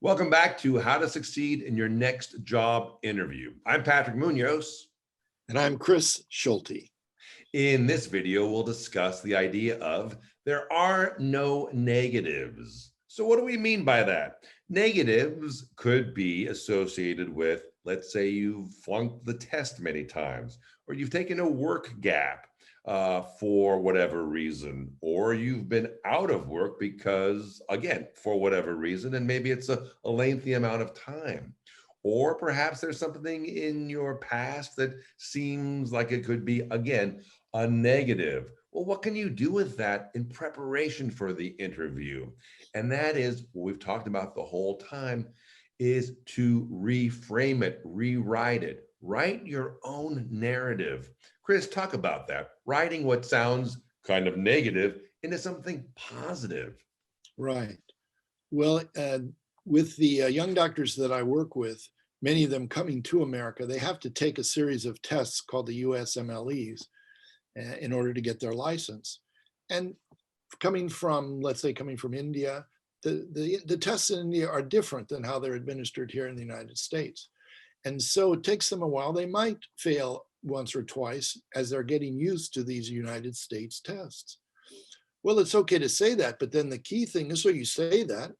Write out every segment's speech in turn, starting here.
Welcome back to How to Succeed in Your Next Job Interview. I'm Patrick Munoz. And I'm Chris Schulte. In this video, we'll discuss the idea of there are no negatives. So what do we mean by that? Negatives could be associated with, let's say you've flunked the test many times, or you've taken a work gap for whatever reason, or you've been out of work because, again, for whatever reason, and maybe it's a lengthy amount of time. Or perhaps there's something in your past that seems like it could be, again, a negative. Well, what can you do with that in preparation for the interview? And that is what we've talked about the whole time, is to reframe it, rewrite it, write your own narrative. Chris, talk about that, writing what sounds kind of negative into something positive. Right. Well, with the young doctors that I work with, many of them coming to America, they have to take a series of tests called the USMLEs in order to get their license. And coming from, let's say, coming from India, the tests in India are different than how they're administered here in the United States. And so it takes them a while. They might fail once or twice as they're getting used to these United States tests. Well, it's okay to say that, but then the key thing is, so you say that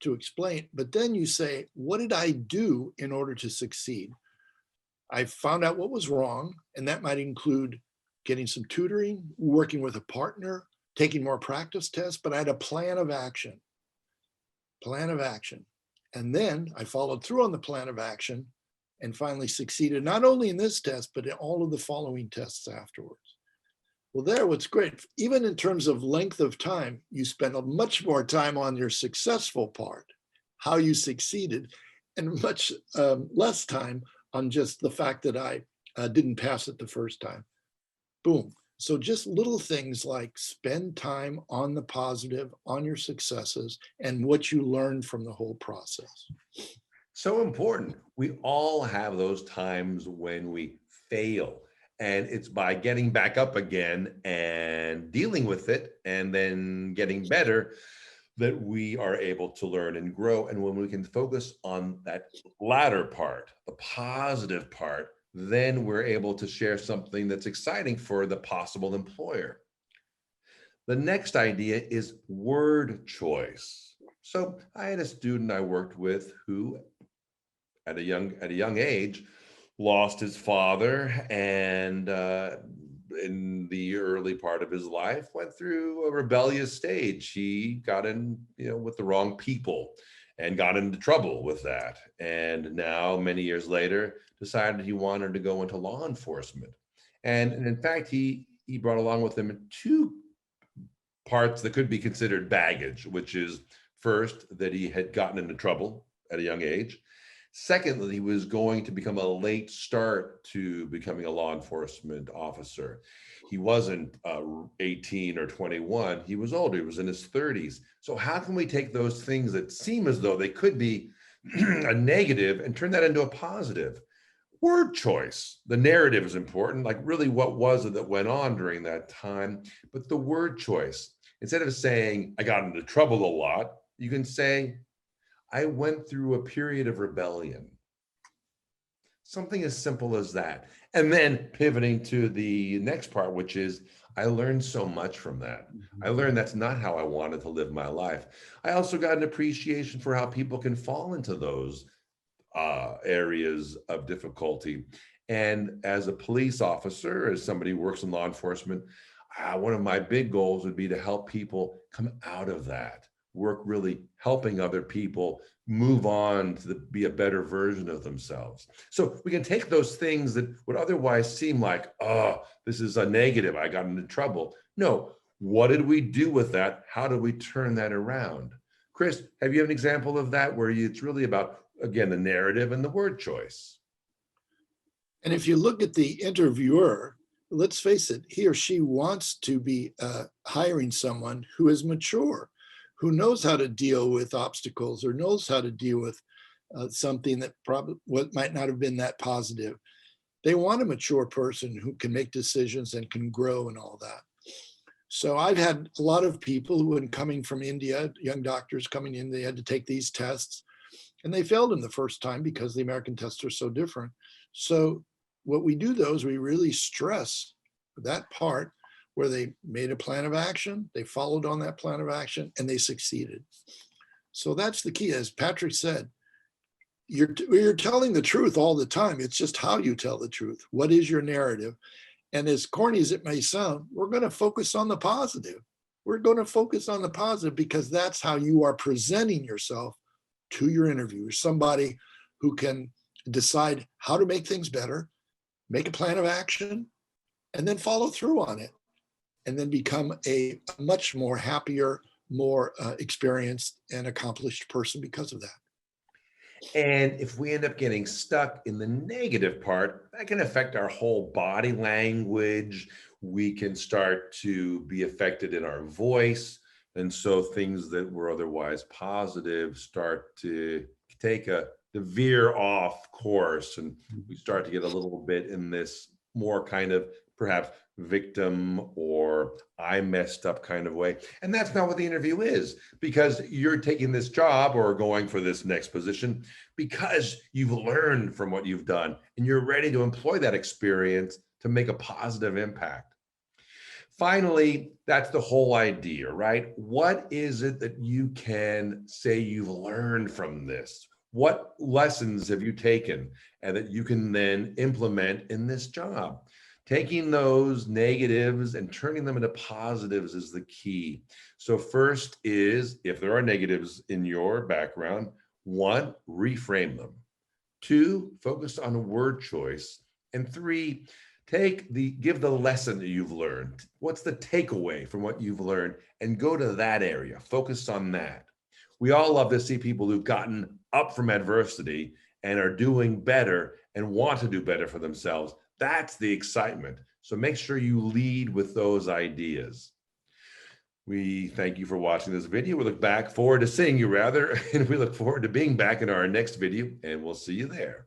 to explain, but then you say, what did I do in order to succeed? I found out what was wrong, and that might include getting some tutoring, working with a partner, taking more practice tests, but I had a plan of action. And then I followed through on the plan of action and finally succeeded, not only in this test, but in all of the following tests afterwards. Well, there, what's great, even in terms of length of time, you spend much more time on your successful part, how you succeeded, and much less time on just the fact that I didn't pass it the first time. Boom. So just little things like spend time on the positive, on your successes, and what you learned from the whole process. So important. We all have those times when we fail. And it's by getting back up again and dealing with it and then getting better that we are able to learn and grow. And when we can focus on that latter part, the positive part, then we're able to share something that's exciting for the possible employer. The next idea is word choice. So I had a student I worked with who at a young age lost his father, and in the early part of his life went through a rebellious stage. He got in, with the wrong people and got into trouble with that. And now, many years later, decided he wanted to go into law enforcement. And in fact, he brought along with him two parts that could be considered baggage, which is first, that he had gotten into trouble at a young age. Secondly, he was going to become a late start to becoming a law enforcement officer. He wasn't 18 or 21. He was older. He was in his 30s. So how can we take those things that seem as though they could be a negative and turn that into a positive? Word choice. The narrative is important, like really what was it that went on during that time, but the word choice. Instead of saying, I got into trouble a lot, you can say, I went through a period of rebellion. Something as simple as that. And then pivoting to the next part, which is, I learned so much from that. I learned that's not how I wanted to live my life. I also got an appreciation for how people can fall into those areas of difficulty. And as a police officer, as somebody who works in law enforcement, one of my big goals would be to help people come out of that. Work really helping other people move on to be a better version of themselves. So we can take those things that would otherwise seem like, oh, this is a negative, I got into trouble. No, what did we do with that? How do we turn that around? Chris, have you an example of that where it's really about, again, the narrative and the word choice? And if you look at the interviewer, let's face it, he or she wants to be hiring someone who is mature, who knows how to deal with obstacles or knows how to deal with something that probably what might not have been that positive. They want a mature person who can make decisions and can grow and all that. So I've had a lot of people who, when coming from India, young doctors coming in, they had to take these tests and they failed them the first time because the American tests are so different. So what we do though is we really stress that part where they made a plan of action, they followed on that plan of action, and they succeeded. So that's the key. As Patrick said, you're telling the truth all the time. It's just how you tell the truth. What is your narrative? And as corny as it may sound, we're going to focus on the positive. We're going to focus on the positive because that's how you are presenting yourself to your interviewer, somebody who can decide how to make things better, make a plan of action, and then follow through on it, and then become a much more happier, more experienced and accomplished person because of that. And if we end up getting stuck in the negative part, that can affect our whole body language. We can start to be affected in our voice. And so things that were otherwise positive start to take the veer off course. And we start to get a little bit in this more kind of perhaps victim or I messed up kind of way. And that's not what the interview is, because you're taking this job or going for this next position because you've learned from what you've done and you're ready to employ that experience to make a positive impact. Finally, that's the whole idea, right? What is it that you can say you've learned from this? What lessons have you taken and that you can then implement in this job? Taking those negatives and turning them into positives is the key. So first is, if there are negatives in your background, 1, reframe them. 2, focus on word choice. And 3, give the lesson that you've learned. What's the takeaway from what you've learned? And go to that area, focus on that. We all love to see people who've gotten up from adversity and are doing better and want to do better for themselves. That's the excitement. So make sure you lead with those ideas. We thank you for watching this video. We look back forward to seeing you rather, and we look forward to being back in our next video, and we'll see you there.